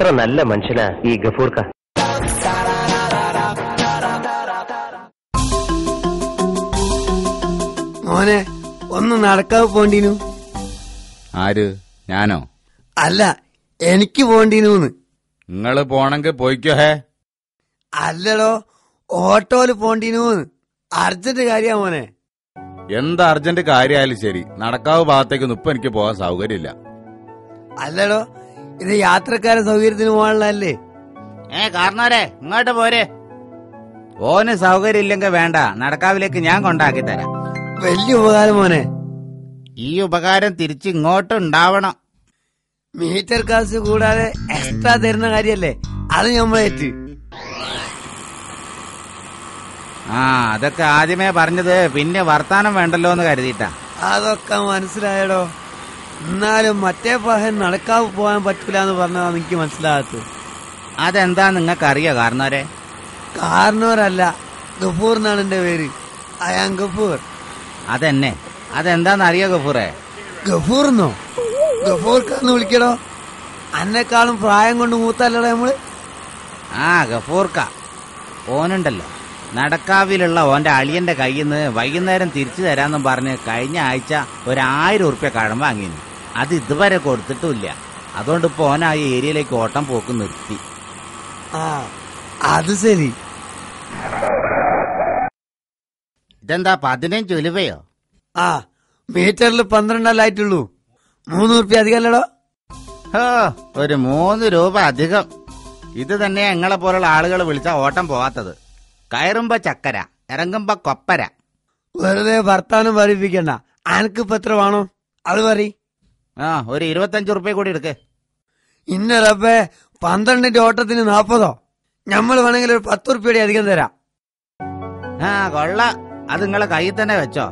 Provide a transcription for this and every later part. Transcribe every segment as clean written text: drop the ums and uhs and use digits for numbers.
എത്ര നല്ല മനുഷ്യനാ ഈ ഗഫൂർക്ക. മോനെ ഒന്ന് നടക്കാവ് പോണ്ടീനു. ആര്? ഞാനോ? അല്ല, എനിക്ക് പോണ്ടീനൂന്ന്. നിങ്ങള് പോണെങ്കിൽ പോയിക്കോ. ഹേ അല്ലടോ, ഓട്ടോയില് പോണ്ടീനൂന്ന്. അർജന്റ് കാര്യാ മോനെ. എന്താ അർജന്റ് കാര്യമായാലും ശരി, നടക്കാവ് ഭാഗത്തേക്കൊന്നും ഇപ്പൊ എനിക്ക് പോകാൻ സൗകര്യമില്ല. അല്ലടോ, ഇത് യാത്രക്കാരെ സൗകര്യത്തിന് പോകാനുള്ളതല്ലേ? കാരണവരെ ഇങ്ങോട്ട് പോരെ. ഓന് സൗകര്യം ഇല്ലെങ്കിൽ വേണ്ട, നടക്കാവിലേക്ക് ഞാൻ കൊണ്ടാക്കി തരാം. വലിയ ഉപകാരം മോനെ. ഈ ഉപകാരം തിരിച്ച് ഇങ്ങോട്ട് ഉണ്ടാവണം. മീറ്റർ കാശ് കൂടാതെ എക്സ്ട്രാ തരുന്ന കാര്യല്ലേ, അത് നമ്മളേറ്റ്. അതൊക്കെ ആദ്യമേ പറഞ്ഞത് പിന്നെ വർത്താനം വേണ്ടല്ലോ എന്ന് കരുതിയിട്ടാ. അതൊക്കെ മനസ്സിലായടോ. എന്നാലും മറ്റേ പഹൻ നടക്കാവ് പോകാൻ പറ്റൂല എന്ന് പറഞ്ഞതാ എനിക്ക് മനസ്സിലാകത്ത്. അതെന്താ നിങ്ങൾക്കറിയോ കാരണവരെ? കാരണവരല്ല, ഗഫൂർ എന്നാണ് എന്റെ പേര്. അയാം ഗഫൂർ. അതെന്നെ, അതെന്താന്നറിയോ ഗഫൂറെ? ഗഫൂർന്നോ? ഗഫൂർക്കാന്ന് വിളിക്കടോ. അന്നെക്കാളും പ്രായം കൊണ്ട് മൂത്തല്ലടോ നമ്മള്. ഗഫൂർക്ക. ഓനുണ്ടല്ലോ, നടക്കാവിലുള്ള ഓന്റെ അളിയന്റെ കയ്യിൽ നിന്ന് വൈകുന്നേരം തിരിച്ചു തരാന്നും പറഞ്ഞ് കഴിഞ്ഞ ആഴ്ച 1000 ഉറുപ്യ കടം വാങ്ങിയിരുന്നു. അത് ഇതുവരെ കൊടുത്തിട്ടുമില്ല. അതുകൊണ്ട് ഇപ്പൊ ഓൻ ആ ഏരിയയിലേക്ക് ഓട്ടം പോക്ക് നിർത്തി. അത് ശരി. ഇതെന്താ 15 രൂപയോ? മീറ്ററിൽ 12 ആയിട്ടുള്ളൂ. 3 ഉറുപ്യ അധികമല്ലടോ. ഒരു 3 രൂപ അധികം. ഇത് തന്നെ ഞങ്ങളെ പോലുള്ള ആളുകൾ വിളിച്ചാ ഓട്ടം പോവാത്തത്. കയറുമ്പോ ചക്കര, ഇറങ്ങുമ്പോ കൊപ്പര. വെറുതെ വർത്താനം പറയിപ്പിക്കണ്ട. അനക്കിപ്പോ എത്ര വേണോ അത് പറ. ഒരു 25 ഉറുപ്യ കൂടി എടുക്ക്. ഇന്ന റബ്ബേ, 12ന്റെ ഓട്ടത്തിന് 40. ഞമ്മള് വേണമെങ്കിൽ ഒരു 10 ഉറുപ്യയുടെ അധികം തരാം. കൊള്ള. അത് നിങ്ങളെ കയ്യിൽ തന്നെ വെച്ചോ.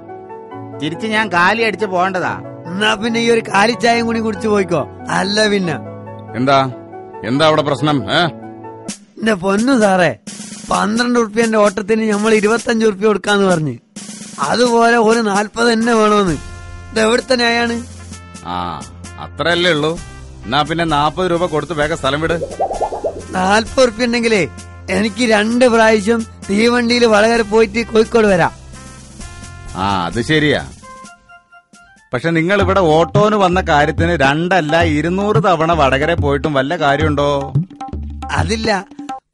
തിരിച്ച് ഞാൻ കാലി അടിച്ച് പോകേണ്ടതാ. എന്നാ പിന്നെ ഈ ഒരു കാലിച്ചായം കൂടി കുടിച്ചു പോയിക്കോ. അല്ല പിന്നെ എന്താ അവിടെ പ്രശ്നം? എന്റെ പൊന്നു സാറേ, 12 ഉറുപ്യന്റെ ഓട്ടത്തിന് നമ്മൾ 25 ഉറുപ്യ കൊടുക്കാന്ന് പറഞ്ഞ്, അതുപോലെ ഒരു 40 തന്നെ വേണോന്ന്. ഇതെവിടുത്തെ ന്യായാണ്? അത്രയല്ലേ ഉള്ളൂ. എന്നാ പിന്നെ 40 രൂപ കൊടുത്ത് വേഗം സ്ഥലം വിട്. 40 ഉറുപ്യ ഉണ്ടെങ്കിലേ എനിക്ക് 2 പ്രാവശ്യം തീവണ്ടിയിൽ വടകര പോയിട്ട് കോഴിക്കോട് വരാം. അത് ശരിയാ. പക്ഷെ നിങ്ങൾ ഇവിടെ ഓട്ടോന് വന്ന കാര്യത്തിന് 2 അല്ല 200 തവണ വടകര പോയിട്ടും വല്ല കാര്യമുണ്ടോ? അതില്ല,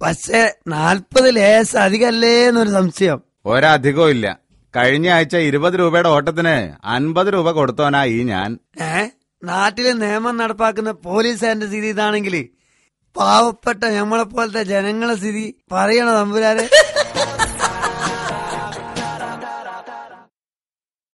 പക്ഷെ 40 ലേശ അധികല്ലേന്നൊരു സംശയം. ഒരധികവും ഇല്ല. കഴിഞ്ഞ ആഴ്ച 20 രൂപയുടെ ഓട്ടത്തിന് 50 രൂപ കൊടുത്തോനാ ഈ ഞാൻ. നാട്ടിലെ നിയമം നടപ്പാക്കുന്ന പോലീസുകാരന്റെ സ്ഥിതി ഇതാണെങ്കിൽ പാവപ്പെട്ട ഞമ്മളെ പോലത്തെ ജനങ്ങളെ സ്ഥിതി പറയണ തമ്പുരാരെ.